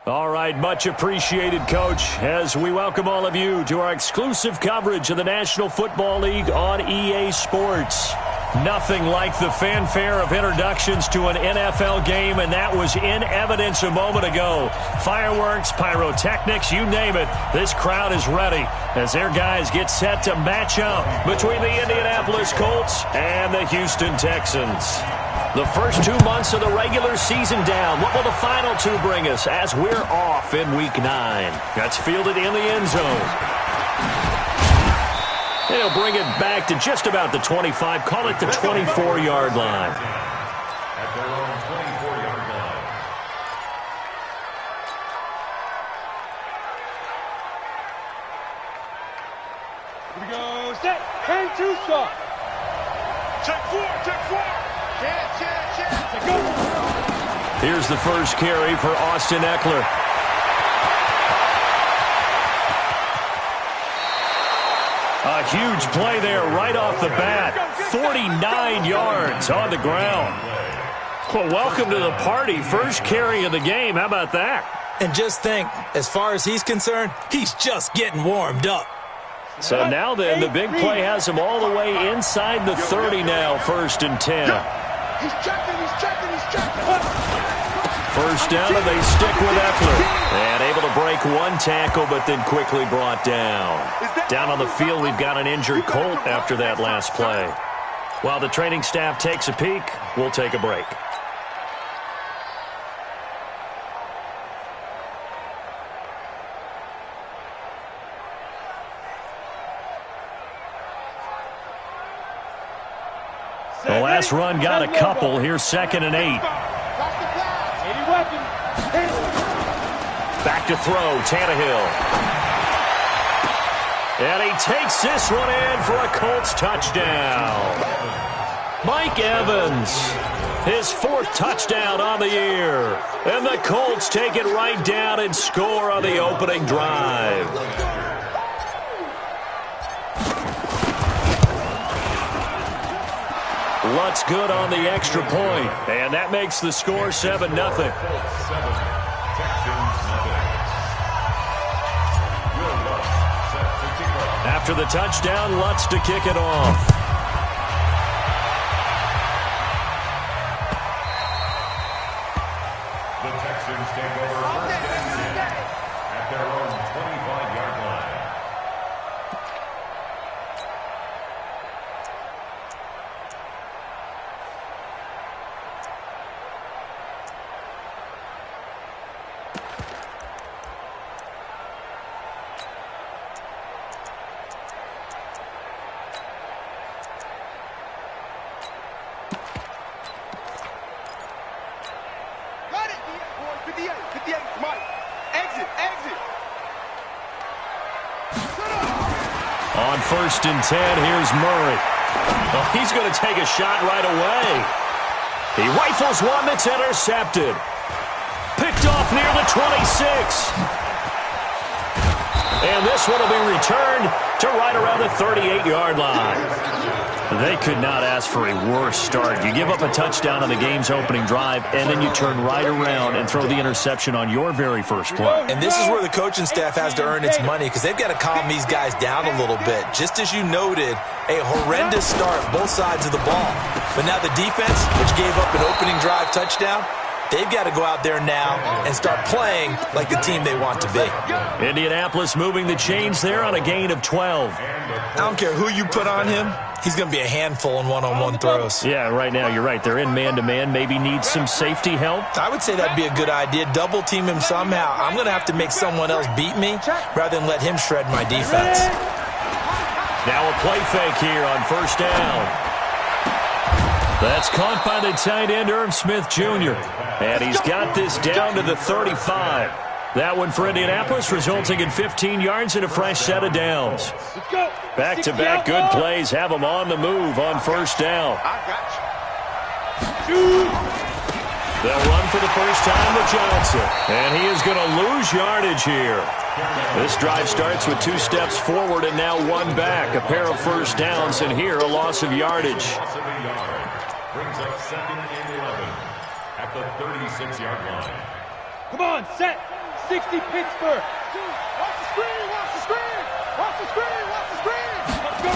All right, much appreciated, Coach, as we welcome all of you to our exclusive coverage of the National Football League on EA Sports. Nothing like the fanfare of introductions to an NFL game, and that was in evidence a moment ago. Fireworks, pyrotechnics, you name it, this crowd is ready as their guys get set to match up between the Indianapolis Colts and the Houston Texans. The first 2 months of the regular season down. What will the final two bring us as we're off in Week 9? That's fielded in the end zone. They'll bring it back to just about the 25. Call it the 24-yard line. At their own 24-yard line. Here we go. Set. And two stop. Check four. Check four. Here's the first carry for Austin Eckler. A huge play there right off the bat. 49 yards on the ground. Well, welcome to the party. First carry of the game. How about that? And just think, as far as he's concerned, he's just getting warmed up. So now then, the big play has him all the way inside the 30 now, 1st and 10. He's checking. First down, and they stick with Eckler. And able to break one tackle, but then quickly brought down. Down on the field, we've got an injured Colt after that last play. While the training staff takes a peek, we'll take a break. The last run got a couple. Here's 2nd and 8. Back to throw, Tannehill. And he takes this one in for a Colts touchdown. Mike Evans, his 4th touchdown on the year. And the Colts take it right down and score on the opening drive. Lutz good on the extra point, and that makes the score 7-0. After the touchdown, Lutz to kick it off. The Texans take over first and 10 at their own 25-yard line. On 1st and 10, here's Murray. Oh, he's going to take a shot right away. He rifles one that's intercepted. Picked off near the 26. And this one will be returned to right around the 38-yard line. They could not ask for a worse start. You give up a touchdown on the game's opening drive, and then you turn right around and throw the interception on your very first play. And this is where the coaching staff has to earn its money, because they've got to calm these guys down a little bit. Just as you noted, a horrendous start both sides of the ball. But now the defense, which gave up an opening drive touchdown, they've got to go out there now and start playing like the team they want to be. Indianapolis moving the chains there on a gain of 12. I don't care who you put on him. He's going to be a handful in one-on-one throws. Yeah, right now, you're right. They're in man-to-man. Maybe need some safety help. I would say that'd be a good idea. Double-team him somehow. I'm going to have to make someone else beat me rather than let him shred my defense. Now a play fake here on 1st down. That's caught by the tight end, Irv Smith Jr. And he's got this down to the 35. That one for Indianapolis, resulting in 15 yards and a fresh set of downs. Back-to-back good plays have them on the move on 1st down. They'll run for the first time with Johnson. And he is going to lose yardage here. This drive starts with 2 steps forward and now 1 back. A pair of first downs, and here a loss of yardage. Brings up 2nd and 11 at the 36-yard line. Come on, set. 60 Pittsburgh. Watch the screen, watch the screen. Watch the screen, watch the screen. Let's go.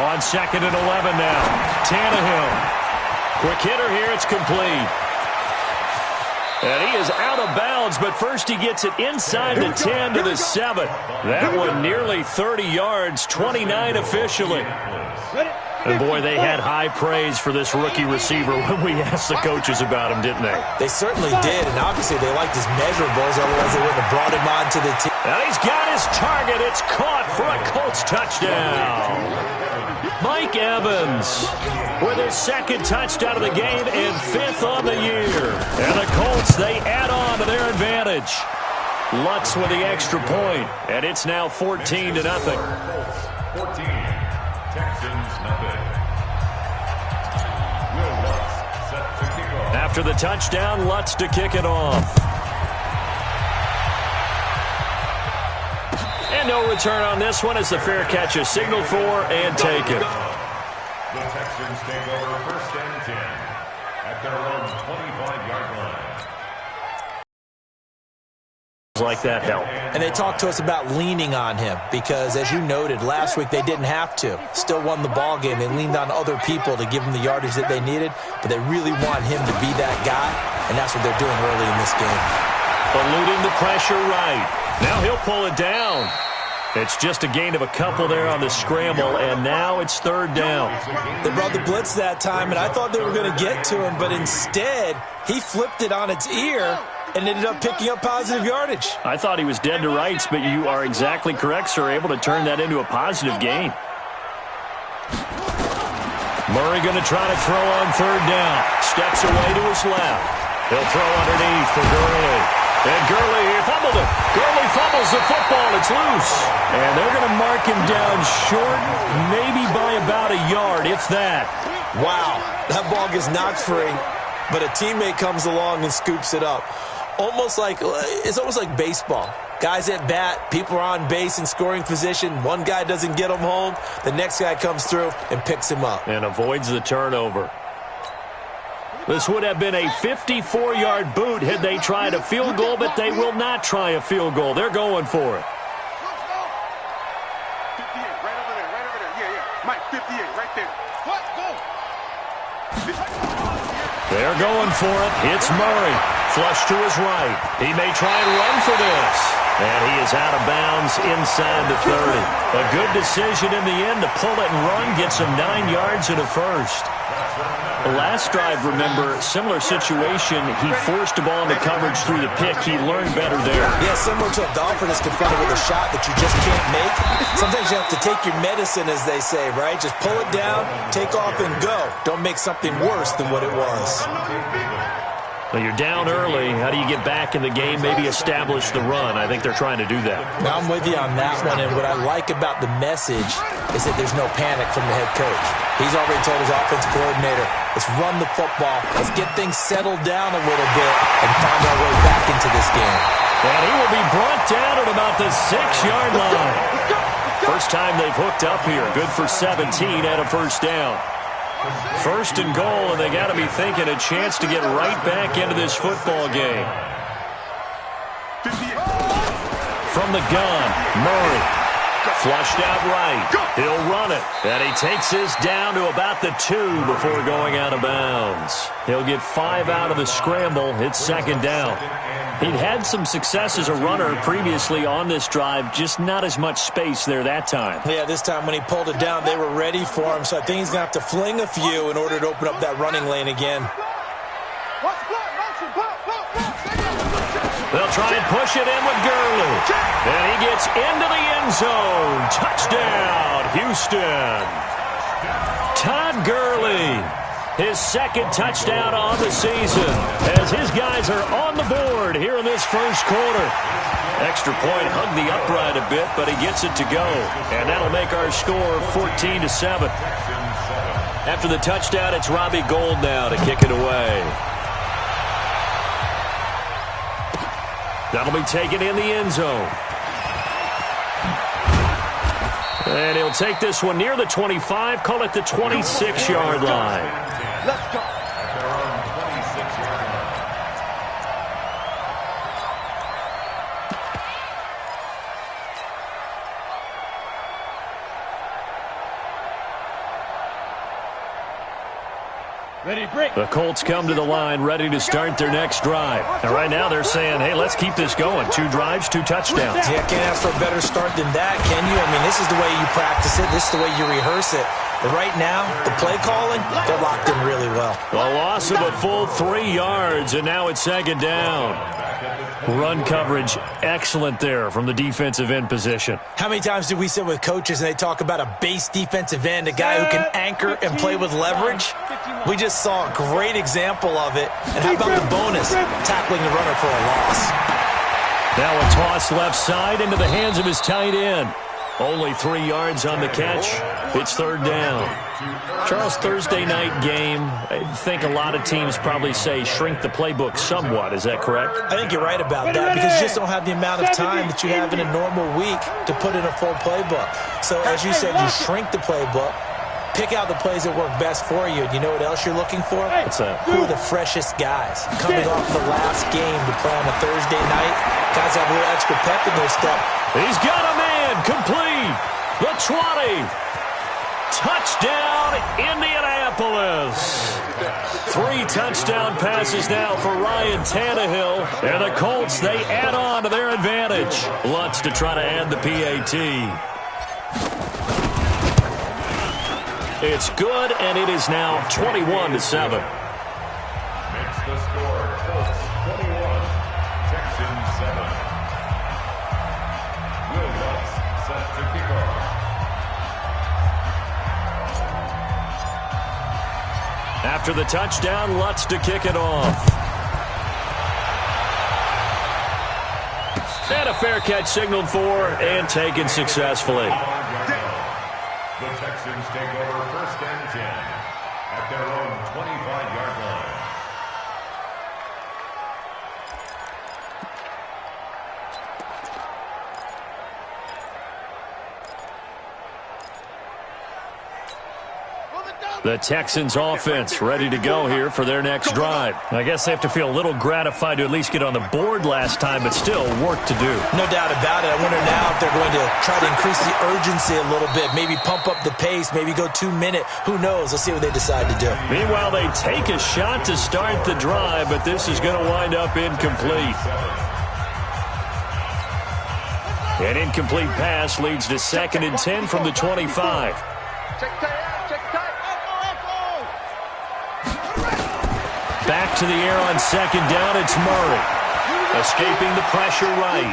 On 2nd and 11 now. Tannehill. Quick hitter here. It's complete. And he is out of bounds, but first he gets it inside the 10 to the 7. That one nearly 30 yards, 29 officially. And, boy, they had high praise for this rookie receiver when we asked the coaches about him, didn't they? They certainly did, and obviously they liked his measurables, otherwise they wouldn't have brought him onto the team. And he's got his target. It's caught for a Colts touchdown. Mike Evans with his 2nd touchdown of the game and 5th on the year. And the Colts, they add on to their advantage. Lutz with the extra point, and it's now 14-0. 14, Texans nothing. Will Lutz set to kick off. After the touchdown, Lutz to kick it off. And no return on this one as the fair catch is signaled for and taken. The Texans take over 1st and 10 at their own 25-yard line. Like that help. And they talked to us about leaning on him because, as you noted, last week they didn't have to. Still won the ball game. They leaned on other people to give them the yardage that they needed, but they really want him to be that guy, and that's what they're doing early in this game. Eluding the pressure right. Now he'll pull it down. It's just a gain of a couple there on the scramble, and now it's 3rd down. They brought the blitz that time, and I thought they were going to get to him, but instead he flipped it on its ear and ended up picking up positive yardage. I thought he was dead to rights, but you are exactly correct, sir. Able to turn that into a positive gain. Murray going to try to throw on 3rd down. Steps away to his left. He'll throw underneath for Gurley. And Gurley here fumbled it. Gurley fumbles the football. It's loose. And they're going to mark him down short, maybe by about a yard, if that. Wow, that ball gets knocked free, but a teammate comes along and scoops it up. It's almost like baseball. Guys at bat, people are on base in scoring position. One guy doesn't get him home. The next guy comes through and picks him up. And avoids the turnover. This would have been a 54-yard boot had they tried a field goal, but they will not try a field goal. They're going for it. 58, right over there. Yeah. Mike, 58, right there. Let's go. They're going for it. It's Murray. Flush to his right. He may try and run for this. And he is out of bounds inside the 30. A good decision in the end to pull it and run. Gets him 9 yards and a first. The last drive, remember, similar situation. He forced the ball into coverage through the pick. He learned better there. Yeah, similar to a golfer that's confronted with a shot that you just can't make. Sometimes you have to take your medicine, as they say, right? Just pull it down, take off, and go. Don't make something worse than what it was. Well, you're down early. How do you get back in the game, maybe establish the run? I think they're trying to do that. Now, I'm with you on that one, and what I like about the message is that there's no panic from the head coach. He's already told his offensive coordinator, let's run the football, let's get things settled down a little bit, and find our way back into this game. And he will be brought down at about the 6-yard line. First time they've hooked up here. Good for 17 and a first down. 1st and goal, and they got to be thinking a chance to get right back into this football game. From the gun, Murray. Flushed out right. He'll run it. And he takes this down to about the 2 before going out of bounds. He'll get 5 out of the scramble. It's 2nd down. He'd had some success as a runner previously on this drive, just not as much space there that time. Yeah, this time when he pulled it down, they were ready for him, so I think he's going to have to fling a few in order to open up that running lane again. They'll try and push it in with Gurley. And he gets into the end zone. Touchdown, Houston. Todd Gurley. His 2nd touchdown on the season as his guys are on the board here in this first quarter. Extra point hugged the upright a bit, but he gets it to go. And that'll make our score 14-7. After the touchdown, it's Robbie Gould now to kick it away. That'll be taken in the end zone. And he'll take this one near the 25, call it the 26-yard line. Let's go. The Colts come to the line ready to start their next drive. And right now they're saying, hey, let's keep this going. 2 drives, 2 touchdowns. Yeah, can't ask for a better start than that, can you? I mean, this is the way you practice it. This is the way you rehearse it. But right now, the play calling, they're locked in really well. A loss of a full 3 yards, and now it's second down. Run coverage, excellent there from the defensive end position. How many times did we sit with coaches and they talk about a base defensive end, a guy who can anchor and play with leverage? We just saw a great example of it. And how about the bonus, tackling the runner for a loss? Now a toss left side into the hands of his tight end. Only 3 yards on the catch. It's third down. Charles, Thursday night game, I think a lot of teams probably say shrink the playbook somewhat. Is that correct? I think you're right about that because you just don't have the amount of time that you have in a normal week to put in a full playbook. So as you said, you shrink the playbook, pick out the plays that work best for you. And you know what else you're looking for? What's that? Who are the freshest guys? Coming off the last game to play on a Thursday night, guys have a little extra pep in their step. He's got a man complete. The 20. Touchdown, Indianapolis. 3 touchdown passes now for Ryan Tannehill. And the Colts, they add on to their advantage. Lutz to try to add the PAT. It's good, and it is now 21-7. Makes the score. Colts 21, Texans 7. Will Lutz set to kick off. After the touchdown, Lutz to kick it off. And a fair catch signaled for and taken successfully. The Texans take over 1st and 10 at their own 25-yard line. The Texans offense ready to go here for their next drive. I guess they have to feel a little gratified to at least get on the board last time, but still work to do. No doubt about it. I wonder now if they're going to try to increase the urgency a little bit, maybe pump up the pace, maybe go 2-minute. Who knows? Let's see what they decide to do. Meanwhile, they take a shot to start the drive, but this is going to wind up incomplete. An incomplete pass leads to 2nd and 10 from the 25. Back to the air on 2nd down, it's Murray. Escaping the pressure right.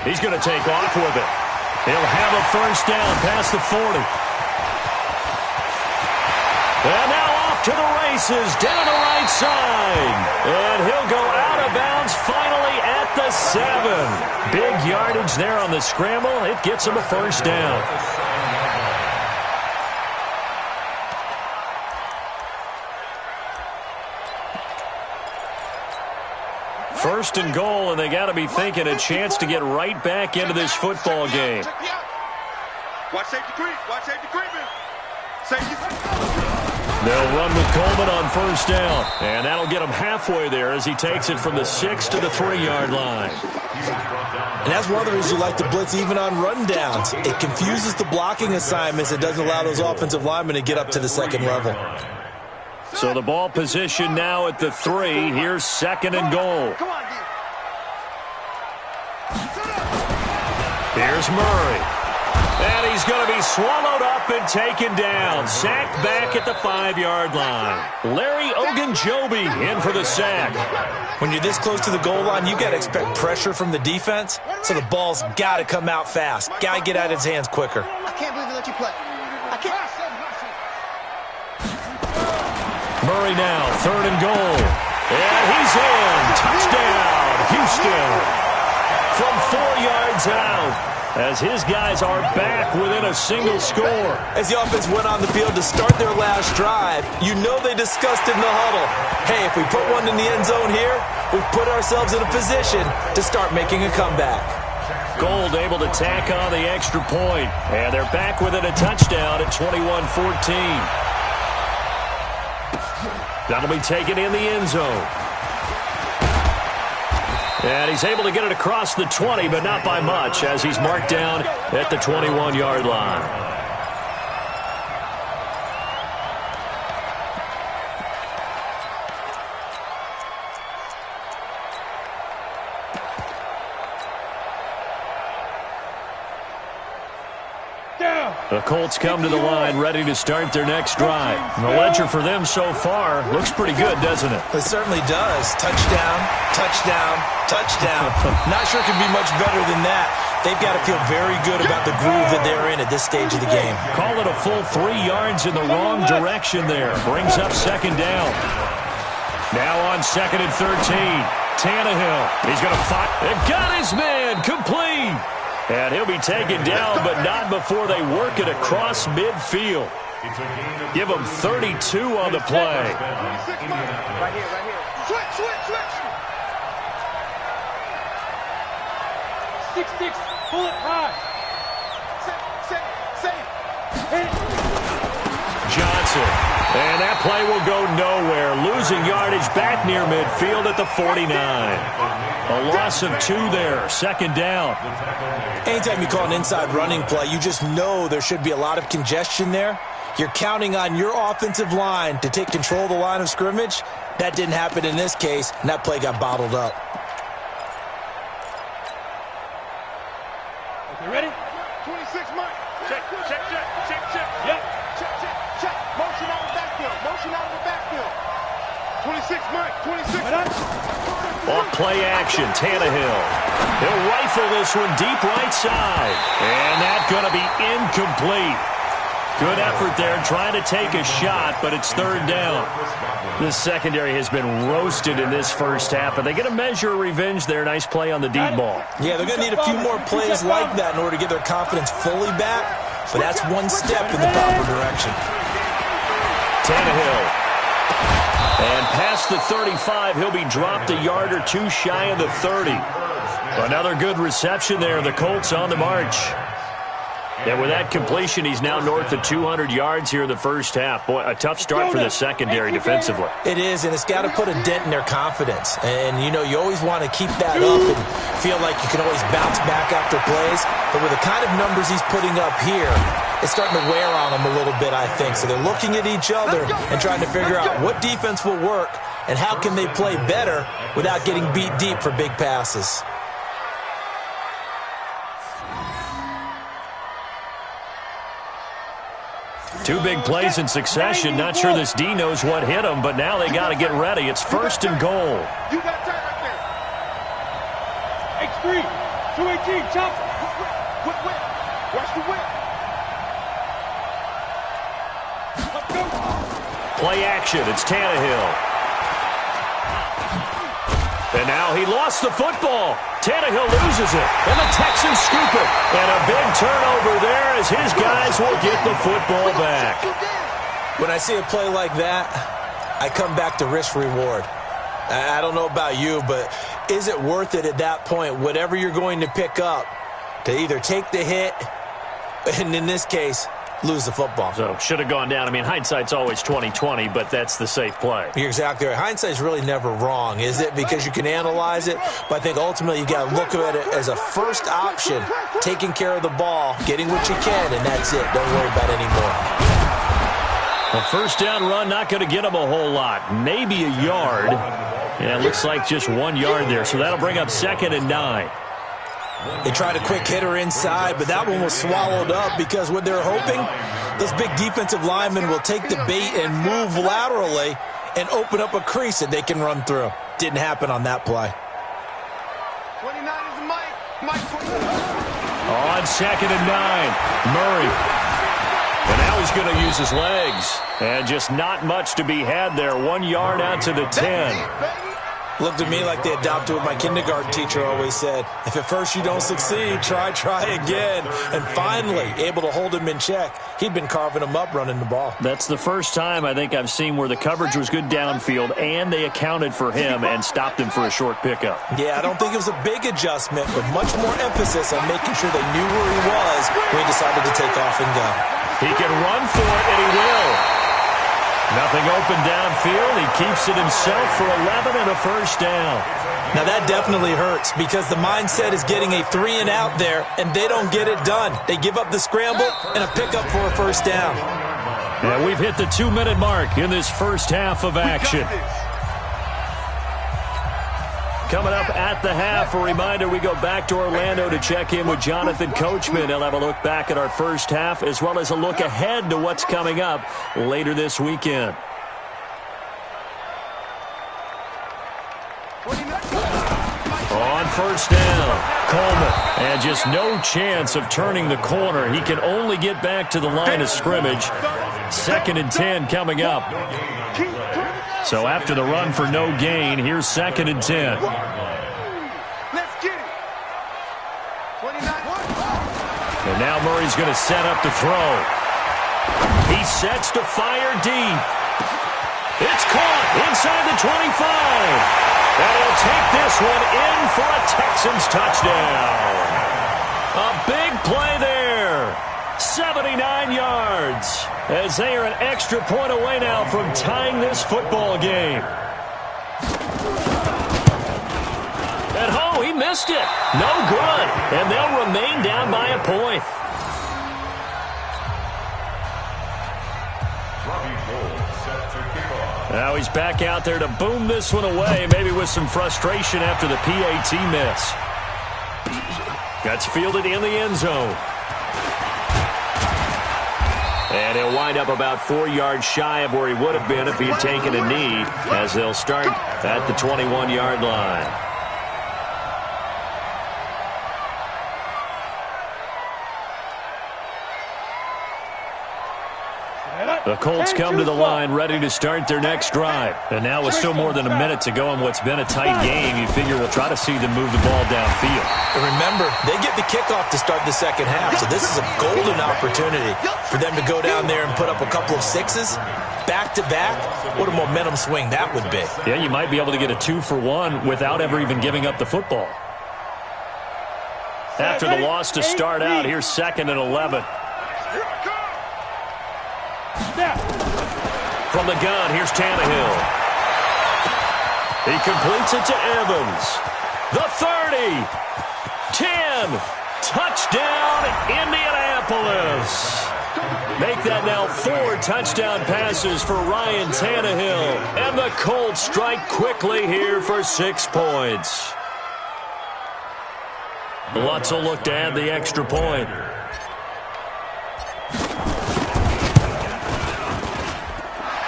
He's going to take off with it. He'll have a 1st down past the 40. And now off to the races, down the right side. And he'll go out of bounds finally at the 7. Big yardage there on the scramble. It gets him a 1st down. First and goal, and they got to be thinking a chance to get right back into this football game. Watch safety creep. Watch safety creeping. Safety. They'll run with Coleman on 1st down, and that'll get him halfway there as he takes it from the 6 to the 3-yard line. And that's one of the reasons you like to blitz even on rundowns. It confuses the blocking assignments. It doesn't allow those offensive linemen to get up to the 2nd level. So the ball position now at the 3. Here's 2nd and goal. Here's Murray. And he's going to be swallowed up and taken down. Sacked back at the 5-yard line. Larry Ogunjobi in for the sack. When you're this close to the goal line, you got to expect pressure from the defense. So the ball's got to come out fast. Got to get out of his hands quicker. I can't believe they let you play. I can't. Murray now, 3rd and goal. And he's in. Touchdown, Houston. From 4 yards out, as his guys are back within a single score. As the offense went on the field to start their last drive, you know they discussed in the huddle, hey, if we put one in the end zone here, we've put ourselves in a position to start making a comeback. Gold able to tack on the extra point. And they're back within a touchdown at 21-14. That'll be taken in the end zone. And he's able to get it across the 20, but not by much, as he's marked down at the 21-yard line. The Colts come to the line ready to start their next drive. The ledger for them so far looks pretty good, doesn't it? It certainly does. Touchdown, touchdown, touchdown. Not sure it can be much better than that. They've got to feel very good about the groove that they're in at this stage of the game. Call it a full 3 yards in the wrong direction there. Brings up second down. Now on 2nd and 13. Tannehill. He's going to fight. They've got his man complete. And he'll be taken down, but not before they work it across midfield. Give him 32 on the play. Right here. Switch. 6-6. Pull it high. Safe. Johnson. And that play will go nowhere. Losing yardage back near midfield at the 49. A loss of 2 there. 2nd down. Anytime you call an inside running play, you just know there should be a lot of congestion there. You're counting on your offensive line to take control of the line of scrimmage. That didn't happen in this case, and that play got bottled up. Okay, ready? 26, Mike. Check. Yep. Check. Motion out of the backfield. 26, Mike. 26. On play action, Tannehill. He'll rifle this one deep right side. And that's going to be incomplete. Good effort there, trying to take a shot, but it's 3rd down. This secondary has been roasted in this first half, but they get a measure of revenge there. Nice play on the deep ball. Yeah, they're going to need a few more plays like that in order to get their confidence fully back, but that's one step in the proper direction. Tannehill. And past the 35, he'll be dropped a yard or 2 shy of the 30. Another good reception there. The Colts on the march. And with that completion, he's now north of 200 yards here in the first half. Boy, a tough start for the secondary defensively. It is, and it's got to put a dent in their confidence. And, you know, you always want to keep that up and feel like you can always bounce back after plays. But with the kind of numbers he's putting up here, it's starting to wear on them a little bit, I think. So they're looking at each other and trying to figure out what defense will work and how can they play better without getting beat deep for big passes. Two big plays in succession. Not sure this D knows what hit him, but now they got to get ready. It's 1st and goal. You got time right there. X3, 218, chop. Whip. Watch the whip. Let's go. Play action. It's Tannehill. And now he lost the football. Tannehill loses it, and the Texans scoop it. And a big turnover there as his guys will get the football back. When I see a play like that, I come back to risk-reward. I don't know about you, but is it worth it at that point, whatever you're going to pick up, to either take the hit, and in this case, lose the football? So, should have gone down. I mean, hindsight's always 20/20, but that's the safe play. You're exactly right. Hindsight's really never wrong, is it? Because you can analyze it, but I think ultimately you got to look at it as a first option, taking care of the ball, getting what you can, and that's it. Don't worry about it anymore. A first down run, not going to get him a whole lot. Maybe a yard. Yeah, it looks like just 1 yard there, so that'll bring up 2nd and 9. They tried a quick hitter inside, but that one was swallowed up because what they're hoping, those big defensive linemen will take the bait and move laterally and open up a crease that they can run through. Didn't happen on that play. 29 is Mike. On 2nd and 9, Murray. And now he's going to use his legs. And just not much to be had there. 1 yard out to the 10. Looked at me like they adopted what my kindergarten teacher always said. If at first you don't succeed, try again. And finally, able to hold him in check. He'd been carving him up running the ball. That's the first time I think I've seen where the coverage was good downfield and they accounted for him and stopped him for a short pickup. Yeah, I don't think it was a big adjustment, but much more emphasis on making sure they knew where he was when he decided to take off and go. He can run for it, and he will. Nothing open downfield. He keeps it himself for 11 and a first down. Now, that definitely hurts because the mindset is getting a 3-and-out there, and they don't get it done. They give up the scramble and a pickup for a first down. And we've hit the 2-minute mark in this first half of action. Coming up at the half, a reminder, we go back to Orlando to check in with Jonathan Coachman. He'll have a look back at our first half as well as a look ahead to what's coming up later this weekend. On first down, Coleman, and just no chance of turning the corner. He can only get back to the line of scrimmage. 2nd and 10 coming up. So after the run for no gain, here's 2nd and 10. Let's get it. 29. And now Murray's going to set up to throw. He sets to fire deep. It's caught inside the 25. And he'll take this one in for a Texans touchdown. A big play there. 79 yards. As they are an extra point away now from tying this football game. And oh, he missed it. No good. And they'll remain down by a point. Now he's back out there to boom this one away, maybe with some frustration after the PAT miss. That's fielded in the end zone. And he'll wind up about 4 yards shy of where he would have been if he had taken a knee, as they'll start at the 21-yard line. The Colts come to the line ready to start their next drive. And now with still more than a minute to go in what's been a tight game, you figure we'll try to see them move the ball downfield. And remember, they get the kickoff to start the second half, so this is a golden opportunity for them to go down there and put up a couple of sixes back-to-back. What a momentum swing that would be. Yeah, you might be able to get a 2-for-1 without ever even giving up the football. After the loss to start out, here's 2nd and 11. From the gun, here's Tannehill. He completes it to Evans. The 30. 10. Touchdown, Indianapolis. Make that now 4 touchdown passes for Ryan Tannehill. And the Colts strike quickly here for 6 points. Lutz will look to add the extra point.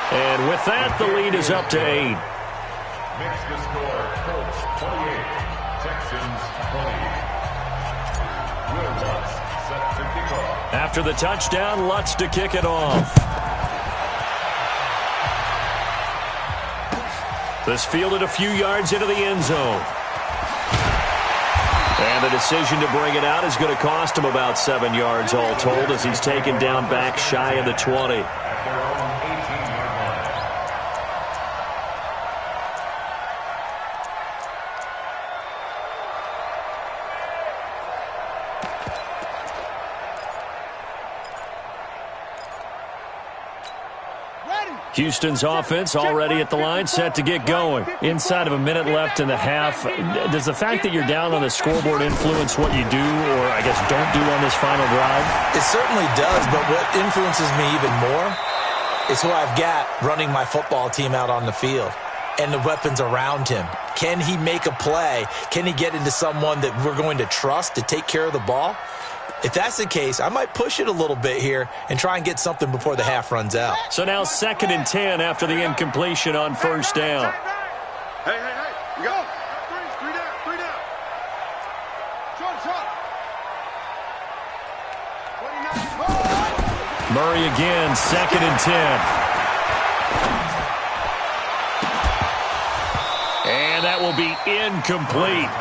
And with that, the lead is up to 8. Makes the score Colts 28, Texans 20. Will Lutz set to kick off. After the touchdown, Lutz to kick it off. This fielded a few yards into the end zone. And the decision to bring it out is going to cost him about 7 yards all told as he's taken down back shy of the 20. Houston's offense already at the line, set to get going. Inside of a minute left in the half. Does the fact that you're down on the scoreboard influence what you do, or I guess don't do on this final drive? It certainly does, but what influences me even more is who I've got running my football team out on the field and the weapons around him. Can he make a play? Can he get into someone that we're going to trust to take care of the ball? If that's the case, I might push it a little bit here and try and get something before the half runs out. So now 2nd and 10 after the incompletion on first down. Hey, you go. Three down. Short. Murray again, 2nd and 10. And that will be incomplete.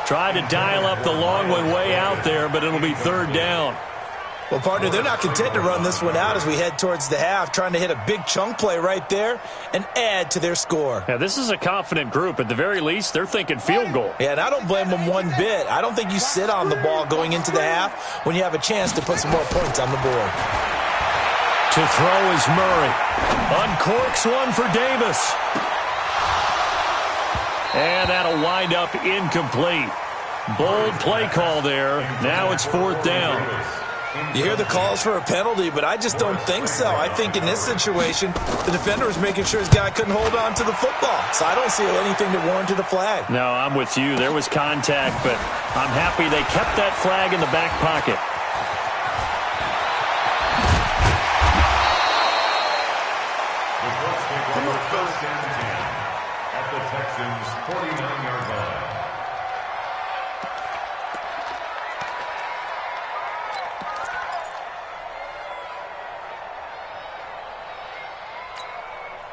Tried to dial up the long one way out there, but it'll be 3rd down. Well, partner, they're not content to run this one out as we head towards the half, trying to hit a big chunk play right there and add to their score. Yeah, this is a confident group. At the very least, they're thinking field goal. Yeah, and I don't blame them one bit. I don't think you sit on the ball going into the half when you have a chance to put some more points on the board. To throw is Murray. Uncorks one for Davis. And that'll wind up incomplete. Bold play call there. Now it's 4th down. You hear the calls for a penalty, but I just don't think so. I think in this situation, the defender was making sure his guy couldn't hold on to the football. So I don't see anything to warrant a flag. No, I'm with you. There was contact, but I'm happy they kept that flag in the back pocket. First and 10 at the Texans' 49-yard line.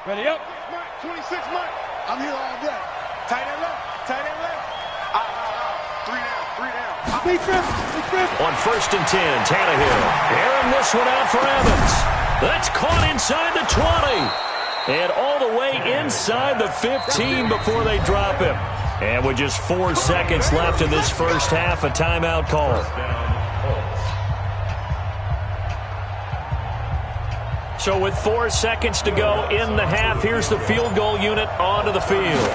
Ready up. Mike, 26, Mike. I'm here all day. Tight end left. Tight end left. Three down. Defense. On 1st and 10, Tannehill airing this one out for Evans. That's caught inside the 20. And all the way inside the 15 before they drop him. And with just 4 seconds left in this first half, a timeout call. So with 4 seconds to go in the half, here's the field goal unit onto the field.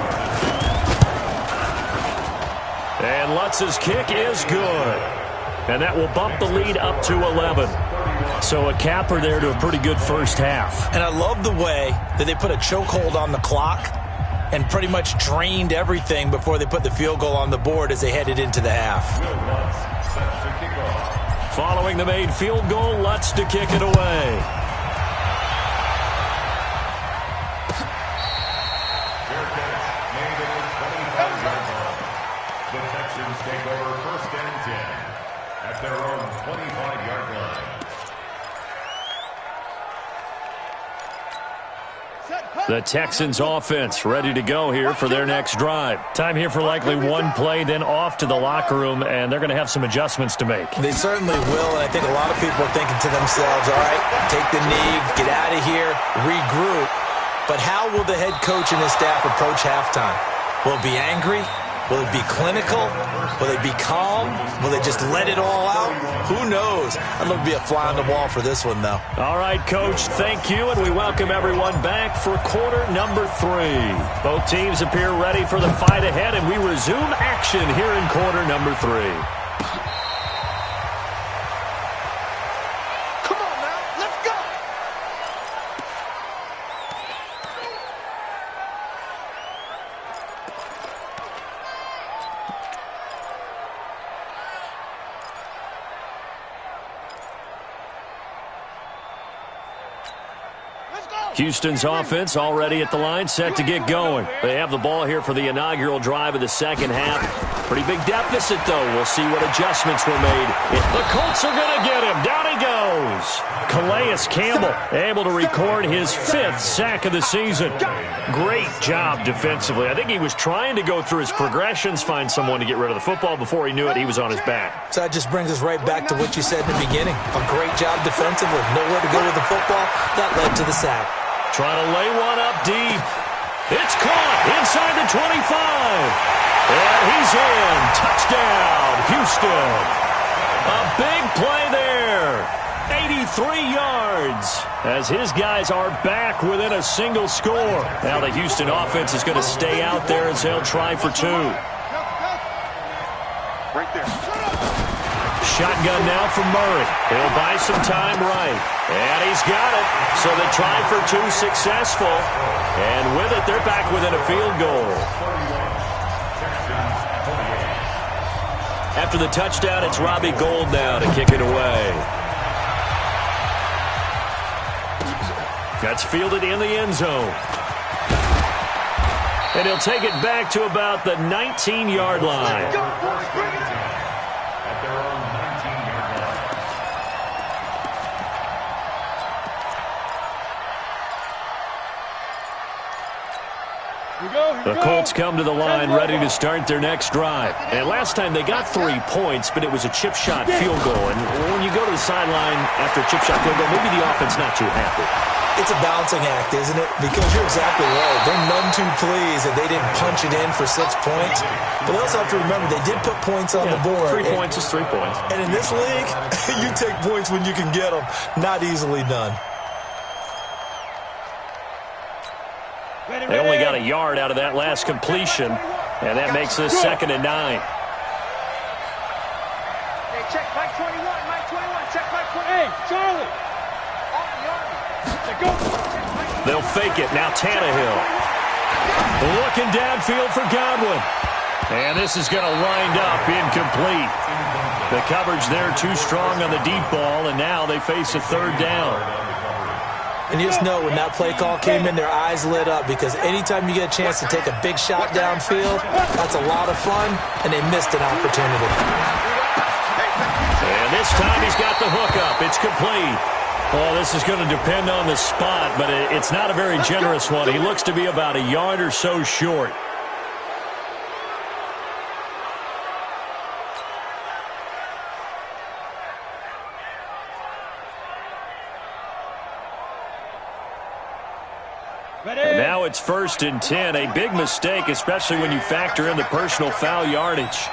And Lutz's kick is good. And that will bump the lead up to 11. So a capper there to a pretty good first half. And I love the way that they put a chokehold on the clock and pretty much drained everything before they put the field goal on the board as they headed into the half. Following the made field goal, Lutz to kick it away. The Texans take over 1st and 10 at their own 25-yard line. The Texans offense ready to go here for their next drive. Time here for likely one play, then off to the locker room, and they're going to have some adjustments to make. They certainly will, and I think a lot of people are thinking to themselves, all right, take the knee, get out of here, regroup. But how will the head coach and his staff approach halftime? Will it be angry? Will it be clinical? Will they be calm? Will they just let it all out? Who knows? I'd love to be a fly on the wall for this one, though. All right, Coach, thank you, and we welcome everyone back for quarter number 3. Both teams appear ready for the fight ahead, and we resume action here in quarter number 3. Come on now, let's go. Houston's offense already at the line, set to get going. They have the ball here for the inaugural drive of the second half. Pretty big deficit, though. We'll see what adjustments were made. The Colts are going to get him. Down he goes. Calais Campbell able to record his 5th sack of the season. Great job defensively. I think he was trying to go through his progressions, find someone to get rid of the football. Before he knew it, he was on his back. So that just brings us right back to what you said in the beginning. A great job defensively. Nowhere to go with the football. That led to the sack. Trying to lay one up deep. It's caught inside the 25. And he's in. Touchdown, Houston. A big play there. 83 yards as his guys are back within a single score. Now the Houston offense is going to stay out there as they'll try for 2. Right there. Shotgun now from Murray. He'll buy some time right. And he's got it. So the try for 2 successful. And with it, they're back within a field goal. After the touchdown, it's Robbie Gould now to kick it away. That's fielded in the end zone. And he'll take it back to about the 19-yard line. The Colts come to the line ready to start their next drive. And last time they got 3 points, but it was a chip shot field goal. And when you go to the sideline after a chip shot field goal, maybe the offense not too happy. It's a balancing act, isn't it? Because you're exactly right. They're none too pleased that they didn't punch it in for 6 points. But they also have to remember they did put points on the board. 3 points is 3 points. And in this league, you take points when you can get them. Not easily done. They only got a yard out of that last completion, and that makes this 2nd and 9. Hey, check Mike 21, Mike 21, check Mike Hey, Charlie. They'll fake it. Now Tannehill. Looking downfield for Godwin. And this is going to wind up incomplete. The coverage there too strong on the deep ball, and now they face a third down. And you just know when that play call came in, their eyes lit up, because anytime you get a chance to take a big shot downfield, that's a lot of fun, and they missed an opportunity. And this time he's got the hook up. It's complete. Well, this is going to depend on the spot, but it's not a very generous one. He looks to be about a yard or so short. And now it's 1st and 10. A big mistake, especially when you factor in the personal foul yardage.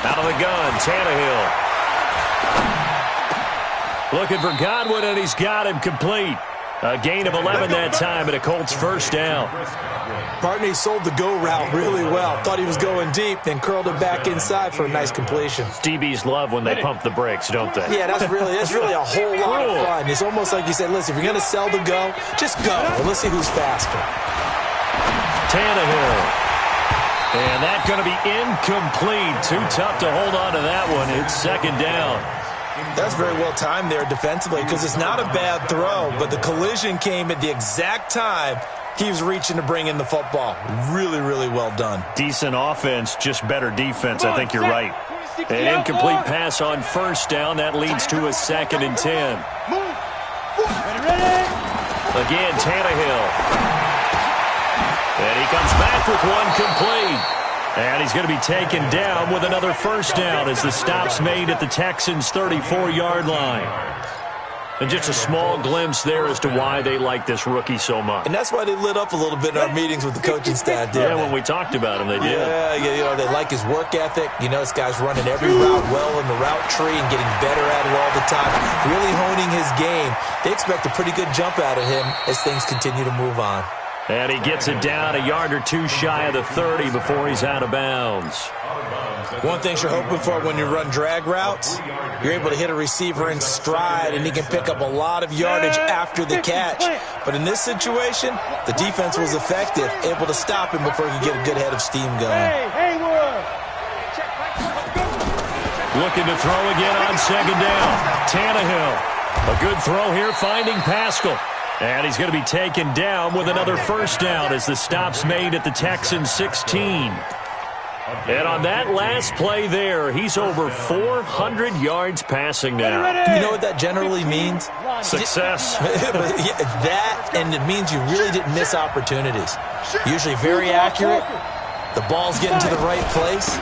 Out of the gun, Tannehill. Looking for Godwin, and he's got him complete. A gain of 11 that time, and a Colts first down. Barney sold the go route really well. Thought he was going deep, then curled it back inside for a nice completion. DBs love when they pump the brakes, don't they? Yeah, that's really a whole lot of fun. It's almost like you said, listen, if you're going to sell the go, just go. And let's see who's faster. Tannehill. And that's going to be incomplete. Too tough to hold on to that one. It's 2nd down. That's very well timed there defensively, because it's not a bad throw, but the collision came at the exact time he was reaching to bring in the football. Really, really well done. Decent offense, just better defense. I think you're right. An incomplete pass on 1st down. That leads to a 2nd and 10. Again, Tannehill. And he comes back with one complete. And he's going to be taken down with another 1st down as the stop's made at the Texans' 34-yard line. And just a small glimpse there as to why they like this rookie so much. And that's why they lit up a little bit in our meetings with the coaching staff. Yeah, when we talked about him, they did. Yeah, they like his work ethic. This guy's running every route well in the route tree and getting better at it all the time. Really honing his game. They expect a pretty good jump out of him as things continue to move on. And he gets it down a yard or two shy of the 30 before he's out of bounds. One thing you're hoping for when you run drag routes, you're able to hit a receiver in stride, and he can pick up a lot of yardage after the catch. But in this situation, the defense was effective, able to stop him before he could get a good head of steam going. Looking to throw again on 2nd down. Tannehill. A good throw here, finding Pascal. And he's going to be taken down with another 1st down as the stop's made at the Texans' 16. And on that last play there, he's over 400 yards passing now. You know what that generally means? Success. That, and it means you really didn't miss opportunities. Usually very accurate. The ball's getting to the right place.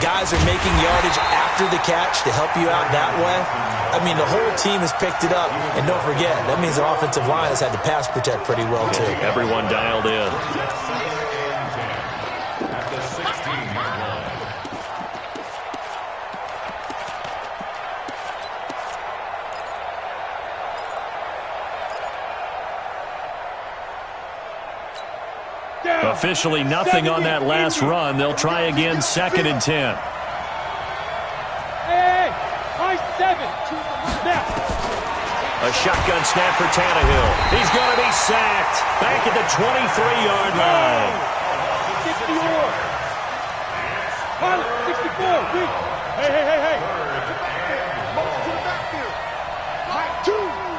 Guys are making yardage after the catch to help you out that way. I mean, the whole team has picked it up. And don't forget, that means the offensive line has had to pass protect pretty well, too. Everyone dialed in. Officially nothing on that last run. They'll try again, 2nd and 10. A shotgun snap for Tannehill. He's going to be sacked. Back at the 23-yard line. 64. Hey.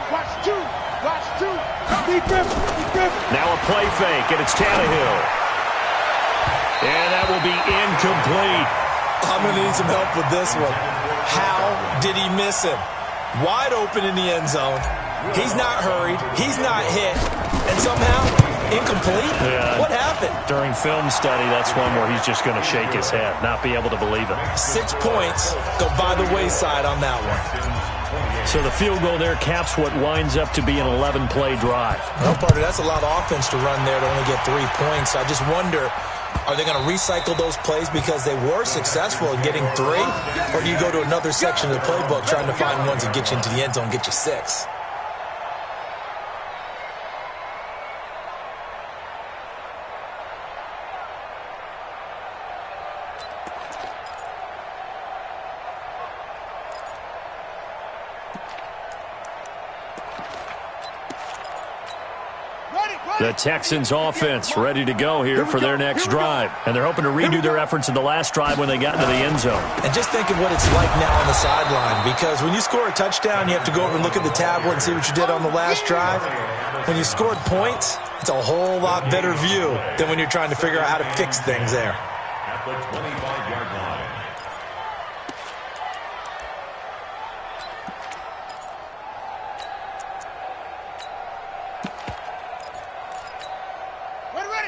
Watch two. Now a play fake, and it's Tannehill. And that will be incomplete. I'm going to need some help with this one. How did he miss him? Wide open in the end zone. He's not hurried. He's not hit. And somehow, incomplete? Yeah. What happened? During film study, that's one where he's just going to shake his head, not be able to believe it. 6 points go by the wayside on that one. So the field goal there caps what winds up to be an 11-play drive. Well, partner, that's a lot of offense to run there to only get 3 points. I just wonder, are they going to recycle those plays because they were successful in getting 3? Or do you go to another section of the playbook trying to find ones that get you into the end zone and get you 6? The Texans offense ready to go here for their next drive. And they're hoping to redo their efforts in the last drive when they got into the end zone. And just think of what it's like now on the sideline, because when you score a touchdown, you have to go over and look at the tablet and see what you did on the last drive. When you scored points, it's a whole lot better view than when you're trying to figure out how to fix things there. At the 25-yard line.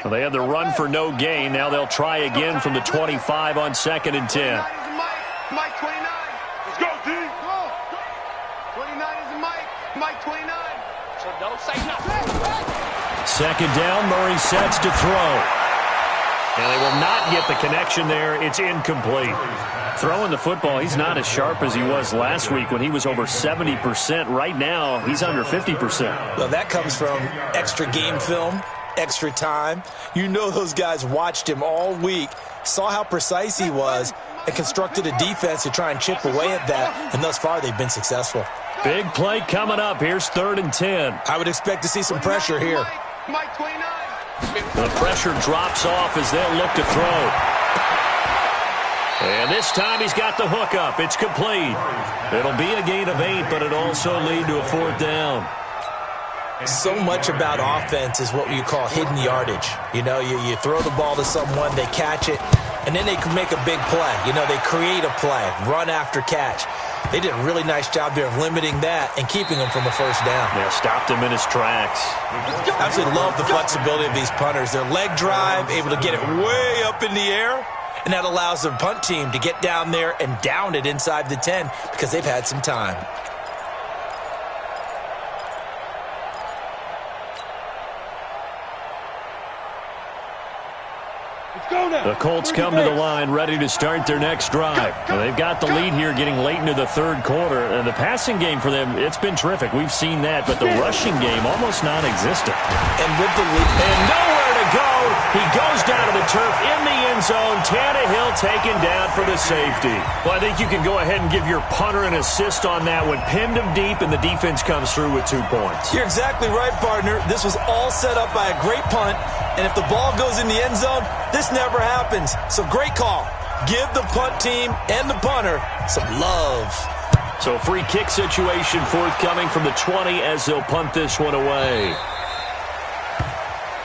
Well, they had the run for no gain. Now they'll try again from the 25 on 2nd and 10. Mike 29. Let's go, D. 29 is Mike 29. So don't say nothing. 2nd down, Murray sets to throw. And they will not get the connection there. It's incomplete. Throwing the football, he's not as sharp as he was last week when he was over 70%. Right now, he's under 50%. Well, that comes from extra game film, extra time. You know those guys watched him all week, saw how precise he was, and constructed a defense to try and chip away at that, and thus far they've been successful. Big play coming up. Here's 3rd and 10. I would expect to see some pressure here. Mike 29. The pressure drops off as they'll look to throw. And this time he's got the hook up. It's complete. It'll be a gain of 8, but it'll also lead to a 4th down. So much about offense is what you call hidden yardage. You know, you throw the ball to someone, they catch it, and then they can make a big play. You know, they create a play, run after catch. They did a really nice job there of limiting that and keeping him from a 1st down. Yeah, stopped him in his tracks. Absolutely love the flexibility of these punters. Their leg drive, able to get it way up in the air, and that allows the punt team to get down there and down it inside the 10 because they've had some time. The Colts come to the line ready to start their next drive. Well, they've got the lead here getting late into the 3rd quarter. And the passing game for them, it's been terrific. We've seen that, but the rushing game almost non-existent. And with the lead, and nowhere to go. He goes down to the turf in the end zone. Tannehill taken down for the safety. Well, I think you can go ahead and give your punter an assist on that one. Pinned him deep, and the defense comes through with 2 points. You're exactly right, partner. This was all set up by a great punt, and if the ball goes in the end zone, this never happens. So great call. Give the punt team and the punter some love. So free kick situation forthcoming from the 20 as they'll punt this one away.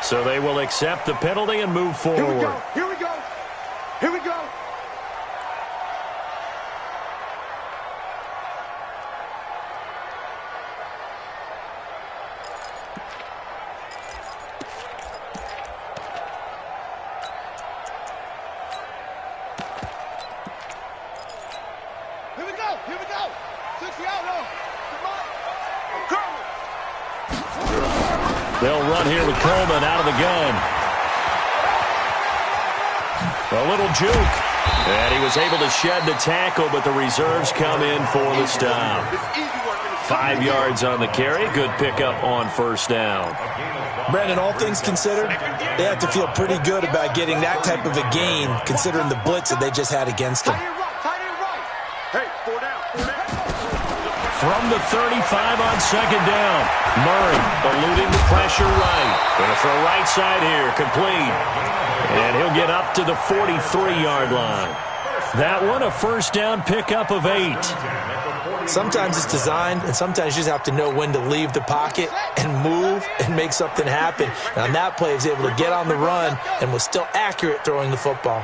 So they will accept the penalty and move forward. Here we go. Here we go. Here we go. Here we go. Here we go. 60 out on. Come on. They'll run here with Coleman out of the gun. A little juke. And he was able to shed the tackle, but the reserves come in for the stop. 5 yards on the carry. Good pickup on 1st down. Brandon, all things considered, they have to feel pretty good about getting that type of a gain, considering the blitz that they just had against them. Hey, 4 down. 4 down. From the 35 on 2nd down. Murray eluding the pressure right. Going to throw right side here. Complete. And he'll get up to the 43-yard line. That one a 1st down pickup of 8. Sometimes it's designed, and sometimes you just have to know when to leave the pocket and move and make something happen. And on that play, he was able to get on the run and was still accurate throwing the football.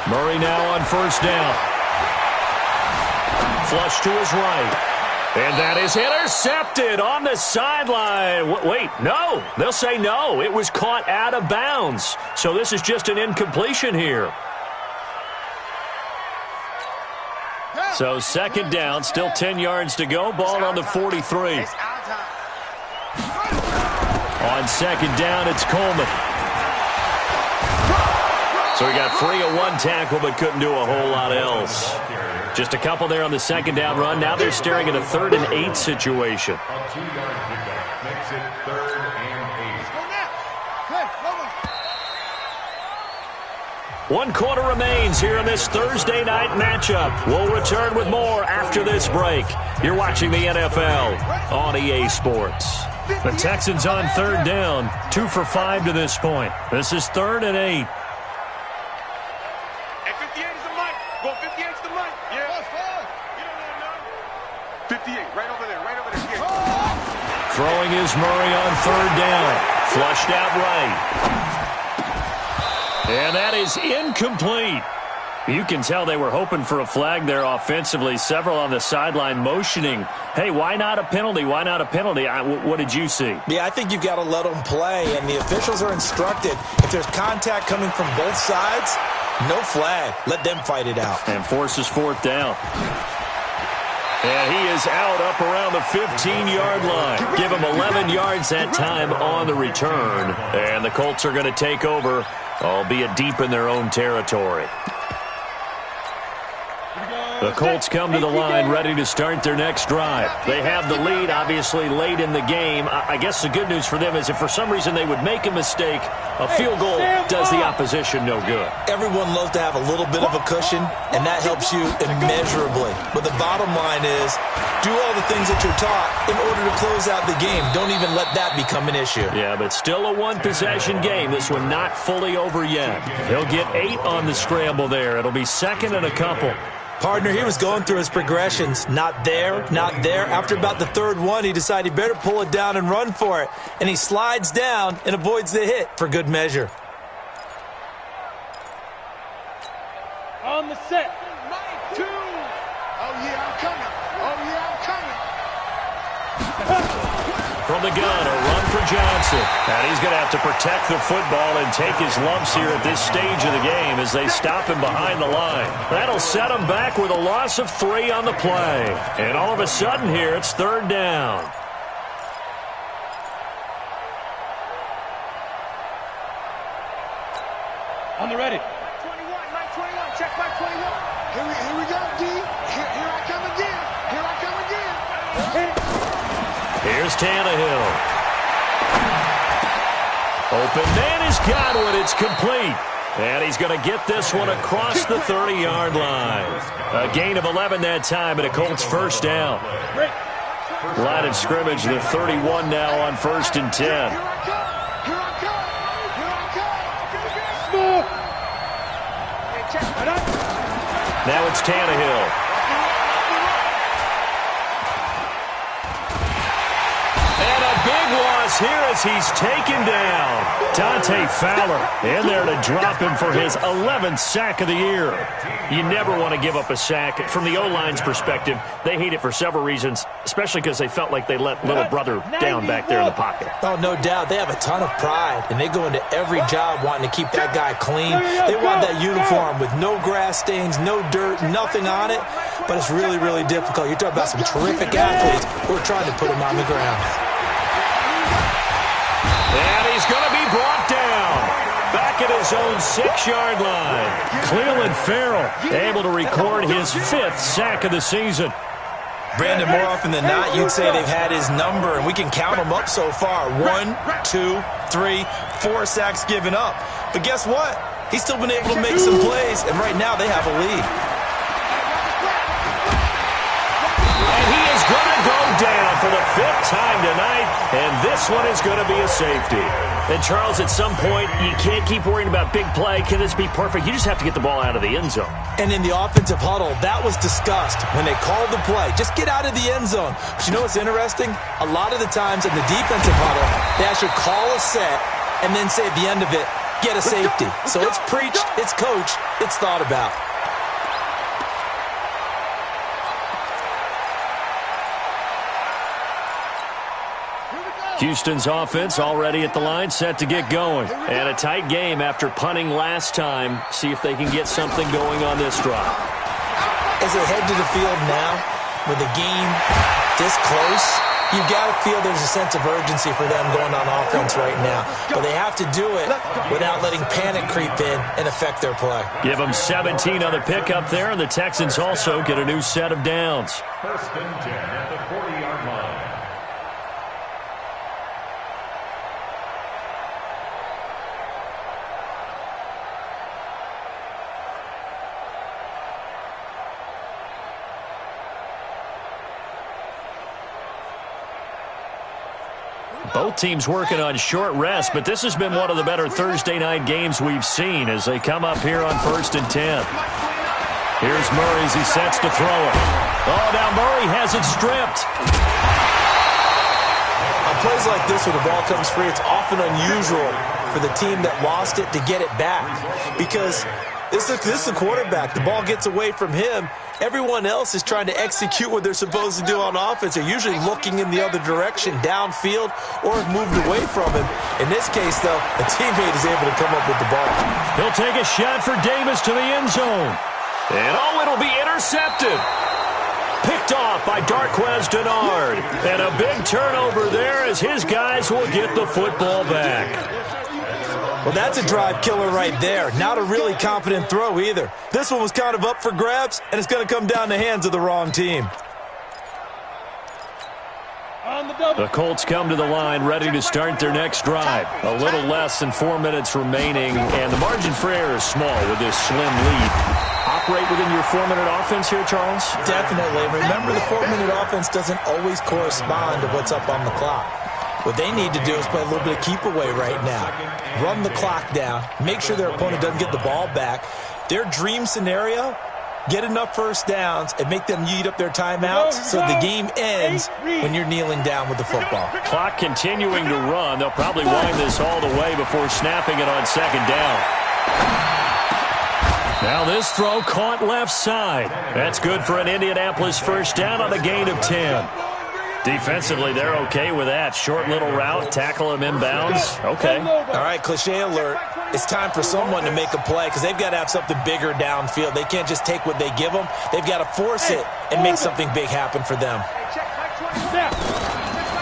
Murray now on 1st down. Flush to his right. And that is intercepted on the sideline. Wait, no. They'll say no. It was caught out of bounds. So this is just an incompletion here. So 2nd down, still 10 yards to go. Ball on the 43. On 2nd down, it's Coleman. So he got free of 1 tackle, but couldn't do a whole lot else. Just a couple there on the 2nd down run. Now they're staring at a 3rd and 8 situation. A 2-yard pickup makes it 3rd and 8. 1 quarter remains here in this Thursday night matchup. We'll return with more after this break. You're watching the NFL on EA Sports. The Texans on 3rd down, 2 for 5 to this point. This is 3rd and 8. Hey, 58 is the mic. Go 58 is the mic. Yeah. You don't know. 58, right over there, right over there. Yeah. Throwing is Murray on 3rd down. Flushed out right. And that is incomplete. You can tell they were hoping for a flag there offensively. Several on the sideline motioning, hey, why not a penalty? Why not a penalty? What did you see? Yeah, I think you've got to let them play, and the officials are instructed. If there's contact coming from both sides, no flag. Let them fight it out. And forces 4th down. And he is out up around the 15-yard line. Give him 11 yards that time on the return. And the Colts are going to take over, albeit deep in their own territory. The Colts come to the line ready to start their next drive. They have the lead, obviously, late in the game. I guess the good news for them is if for some reason they would make a mistake, a field goal does the opposition no good. Everyone loves to have a little bit of a cushion, and that helps you immeasurably. But the bottom line is, do all the things that you're taught in order to close out the game. Don't even let that become an issue. Yeah, but still a one-possession game. This one not fully over yet. He'll get 8 on the scramble there. It'll be 2nd and a couple. Partner, he was going through his progressions. Not there, not there. After about the 3rd one, he decided he better pull it down and run for it. And he slides down and avoids the hit for good measure. On the set. 2. Oh, yeah, I'm coming. Oh, yeah, I'm coming. From the gun, a run for Johnson. And he's going to have to protect the football and take his lumps here at this stage of the game as they stop him behind the line. That'll set him back with a loss of 3 on the play. And all of a sudden here, it's 3rd down. On the ready. 21, Mike 21, check Mike 21. Here we go, D. Here I come again. Here I come again. Here's Tannehill. Open man is Godwin. It's complete. And he's going to get this one across the 30-yard line. A gain of 11 that time, and a Colts 1st down. Line of scrimmage, the 31 now on 1st and 10. Here I come. Here I come. Here I come. Now it's Tannehill. Here as he's taken down. Dante Fowler in there to drop him for his 11th sack of the year. You never want to give up a sack. From the O-line's perspective, they hate it for several reasons, especially because they felt like they let little brother down back there in the pocket. Oh, no doubt. They have a ton of pride, and they go into every job wanting to keep that guy clean. They want that uniform with no grass stains, no dirt, nothing on it. But it's really, really difficult. You're talking about some terrific athletes who are trying to put him on the ground. And he's going to be brought down back at his own 6-yard line. Cleveland Farrell able to record his 5th sack of the season. Brandon, more often than not, you'd say they've had his number, and we can count them up so far. 1, 2, 3, 4 sacks given up. But guess what? He's still been able to make some plays, and right now they have a lead. And he is going to go down for the 5th time tonight, and this one is going to be a safety. And, Charles, at some point, you can't keep worrying about big play. Can this be perfect? You just have to get the ball out of the end zone. And in the offensive huddle, that was discussed when they called the play. Just get out of the end zone. But you know what's interesting? A lot of the times in the defensive huddle, they actually call a set and then say at the end of it, get a safety. So it's preached, it's coached, it's thought about. Houston's offense already at the line, set to get going. And a tight game after punting last time. See if they can get something going on this drive. As they head to the field now, with the game this close, you've got to feel there's a sense of urgency for them going on offense right now. But they have to do it without letting panic creep in and affect their play. Give them 17 on the pickup there, and the Texans also get a new set of downs. 1st and 10 at the 40-yard line. Both teams working on short rest, but this has been one of the better Thursday night games we've seen as they come up here on 1st and 10. Here's Murray as he sets to throw it. Oh, now Murray has it stripped. On plays like this where the ball comes free, it's often unusual for the team that lost it to get it back because this is the quarterback. The ball gets away from him. Everyone else is trying to execute what they're supposed to do on offense. They're usually looking in the other direction, downfield, or have moved away from him. In this case, though, a teammate is able to come up with the ball. He'll take a shot for Davis to the end zone. And, oh, it'll be intercepted. Picked off by Darquez Denard. And a big turnover there as his guys will get the football back. Well, that's a drive killer right there. Not a really confident throw either. This one was kind of up for grabs, and it's going to come down the hands of the wrong team. The Colts come to the line ready to start their next drive. A little less than 4 minutes remaining, and the margin for error is small with this slim lead. Operate within your 4-minute offense here, Charles? Definitely. Remember, the 4-minute offense doesn't always correspond to what's up on the clock. What they need to do is play a little bit of keep away right now. Run the clock down. Make sure their opponent doesn't get the ball back. Their dream scenario, get enough first downs and make them eat up their timeouts so the game ends when you're kneeling down with the football. Clock continuing to run. They'll probably wind this all the way before snapping it on 2nd down. Now this throw caught left side. That's good for an Indianapolis first down on a gain of 10. Defensively, they're okay with that. Short little route, tackle him inbounds. Okay. All right, cliche alert. It's time for someone to make a play because they've got to have something bigger downfield. They can't just take what they give them. They've got to force it and make something big happen for them.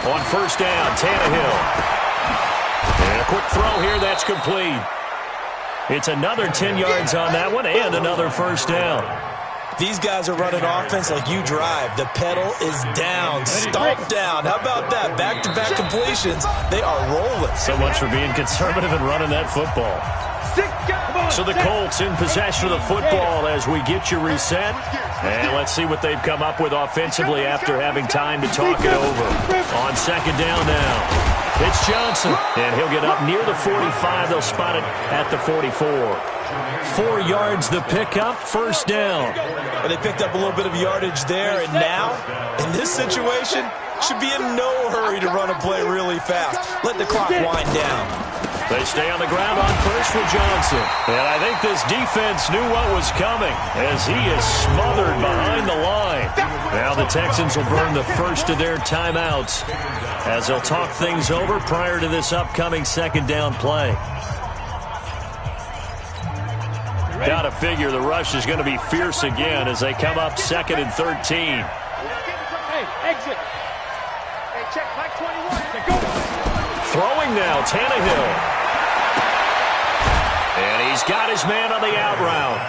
On 1st down, Tannehill. And a quick throw here, that's complete. It's another 10 yards on that one and another first down. These guys are running offense like you drive. The pedal is down, stomped down. How about that? Back-to-back completions. They are rolling. So much for being conservative and running that football. So the Colts in possession of the football as we get you reset. And let's see what they've come up with offensively after having time to talk it over. On 2nd down now. It's Johnson. And he'll get up near the 45. They'll spot it at the 44. 4 yards the pickup, first down. Well, they picked up a little bit of yardage there, and now, in this situation, should be in no hurry to run a play really fast. Let the clock wind down. They stay on the ground on first with Johnson. And I think this defense knew what was coming as he is smothered behind the line. Now the Texans will burn the first of their timeouts as they'll talk things over prior to this upcoming 2nd down play. Got to figure the rush is going to be fierce again as they come up 2nd and 13. Hey, exit. Hey, check, Mike 21. Go. Throwing now, Tannehill. And he's got his man on the out route.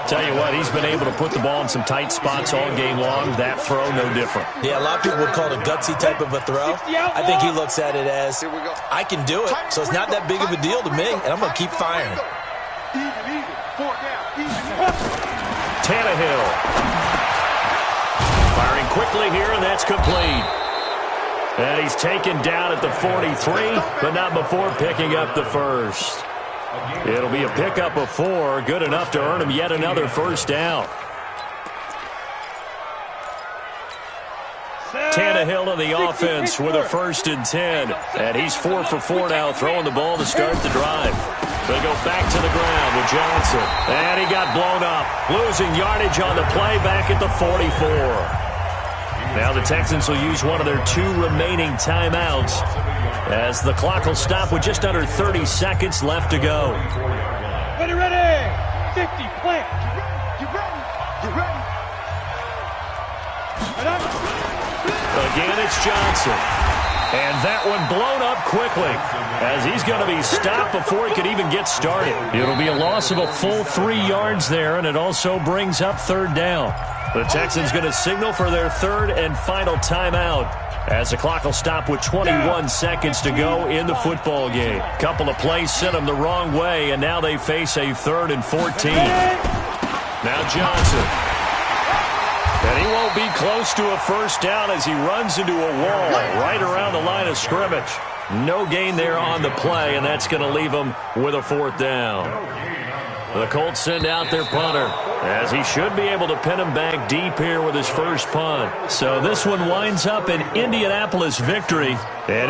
Tell you what, he's been able to put the ball in some tight spots all game long. That throw, no different. Yeah, a lot of people would call it a gutsy type of a throw. I think he looks at it as, I can do it, so it's not that big of a deal to me, and I'm going to keep firing. Even. 4 down. Tannehill. Firing quickly here, and that's complete. And he's taken down at the 43, but not before picking up the first. It'll be a pickup of 4, good enough to earn him yet another first down. Tannehill in the offense with a 1st and 10. And he's 4 for 4 now, throwing the ball to start the drive. They go back to the ground with Johnson. And he got blown up, losing yardage on the play back at the 44. Now the Texans will use one of their 2 remaining timeouts as the clock will stop with just under 30 seconds left to go. Ready. 50, plant. You ready. Again, it's Johnson. And that one blown up quickly as he's going to be stopped before he could even get started. It'll be a loss of a full 3 yards there, and it also brings up 3rd down. The Texans going to signal for their 3rd and final timeout as the clock will stop with 21 seconds to go in the football game. Couple of plays sent them the wrong way, and now they face a 3rd and 14. Now Johnson. And he won't be close to a first down as he runs into a wall right around the line of scrimmage. No gain there on the play, and that's going to leave him with a fourth down. The Colts send out their punter, as he should be able to pin him back deep here with his first punt. So this one winds up an Indianapolis victory. And